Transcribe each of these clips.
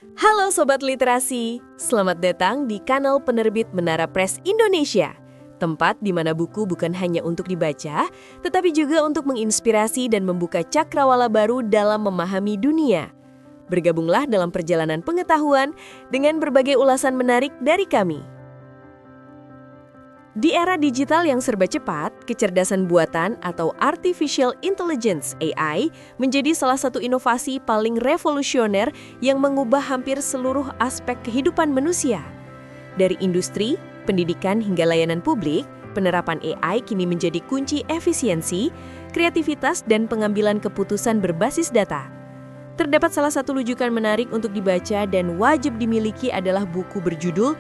Halo Sobat Literasi, selamat datang di kanal penerbit Menara Press Indonesia. Tempat di mana buku bukan hanya untuk dibaca, tetapi juga untuk menginspirasi dan membuka cakrawala baru dalam memahami dunia. Bergabunglah dalam perjalanan pengetahuan dengan berbagai ulasan menarik dari kami. Di era digital yang serba cepat, kecerdasan buatan atau Artificial Intelligence (AI) menjadi salah satu inovasi paling revolusioner yang mengubah hampir seluruh aspek kehidupan manusia. Dari industri, pendidikan hingga layanan publik, penerapan AI kini menjadi kunci efisiensi, kreativitas, dan pengambilan keputusan berbasis data. Terdapat salah satu rujukan menarik untuk dibaca dan wajib dimiliki adalah buku berjudul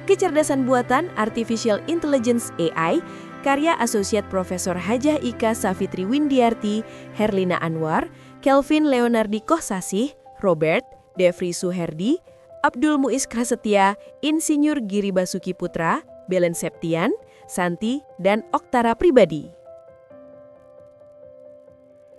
Kecerdasan Buatan Artificial Intelligence (AI), karya Asosiat Profesor Hajah Ika Savitri Windiarti, Herlina Anwar, Kelvin Leonardi Kohsasih, Robert, Devri Suherdi, Abdul Muiz Prasetya, Insinyur Giri Basuki Putra, Belen Septian, Santi, dan Oktara Pribadi.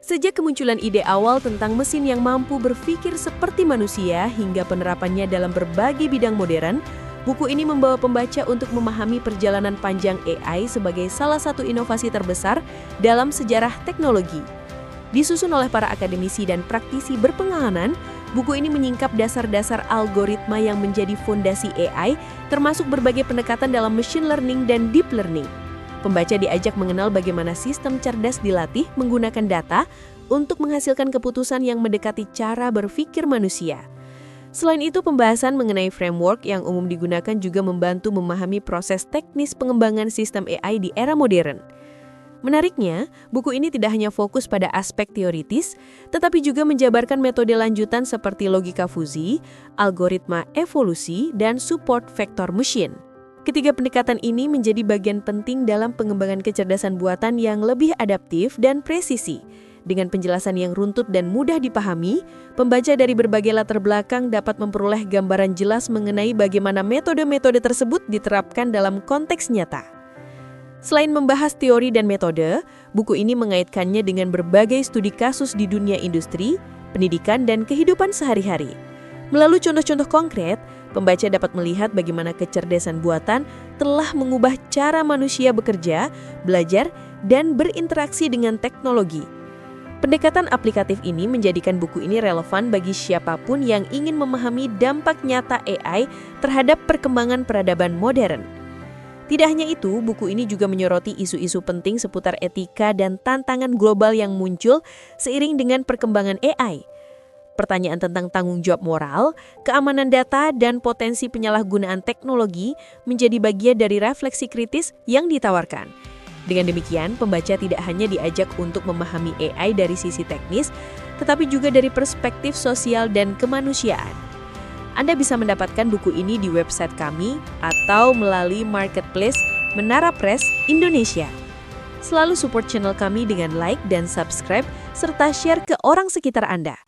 Sejak kemunculan ide awal tentang mesin yang mampu berpikir seperti manusia hingga penerapannya dalam berbagai bidang modern, buku ini membawa pembaca untuk memahami perjalanan panjang AI sebagai salah satu inovasi terbesar dalam sejarah teknologi. Disusun oleh para akademisi dan praktisi berpengalaman, buku ini menyingkap dasar-dasar algoritma yang menjadi fondasi AI, termasuk berbagai pendekatan dalam machine learning dan deep learning. Pembaca diajak mengenal bagaimana sistem cerdas dilatih menggunakan data untuk menghasilkan keputusan yang mendekati cara berpikir manusia. Selain itu, pembahasan mengenai framework yang umum digunakan juga membantu memahami proses teknis pengembangan sistem AI di era modern. Menariknya, buku ini tidak hanya fokus pada aspek teoritis, tetapi juga menjabarkan metode lanjutan seperti logika fuzi, algoritma evolusi, dan support vector machine. Ketiga pendekatan ini menjadi bagian penting dalam pengembangan kecerdasan buatan yang lebih adaptif dan presisi. Dengan penjelasan yang runtut dan mudah dipahami, pembaca dari berbagai latar belakang dapat memperoleh gambaran jelas mengenai bagaimana metode-metode tersebut diterapkan dalam konteks nyata. Selain membahas teori dan metode, buku ini mengaitkannya dengan berbagai studi kasus di dunia industri, pendidikan, dan kehidupan sehari-hari. Melalui contoh-contoh konkret, pembaca dapat melihat bagaimana kecerdasan buatan telah mengubah cara manusia bekerja, belajar, dan berinteraksi dengan teknologi. Pendekatan aplikatif ini menjadikan buku ini relevan bagi siapapun yang ingin memahami dampak nyata AI terhadap perkembangan peradaban modern. Tidak hanya itu, buku ini juga menyoroti isu-isu penting seputar etika dan tantangan global yang muncul seiring dengan perkembangan AI. Pertanyaan tentang tanggung jawab moral, keamanan data, dan potensi penyalahgunaan teknologi menjadi bagian dari refleksi kritis yang ditawarkan. Dengan demikian, pembaca tidak hanya diajak untuk memahami AI dari sisi teknis, tetapi juga dari perspektif sosial dan kemanusiaan. Anda bisa mendapatkan buku ini di website kami atau melalui marketplace Menara Press Indonesia. Selalu support channel kami dengan like dan subscribe, serta share ke orang sekitar Anda.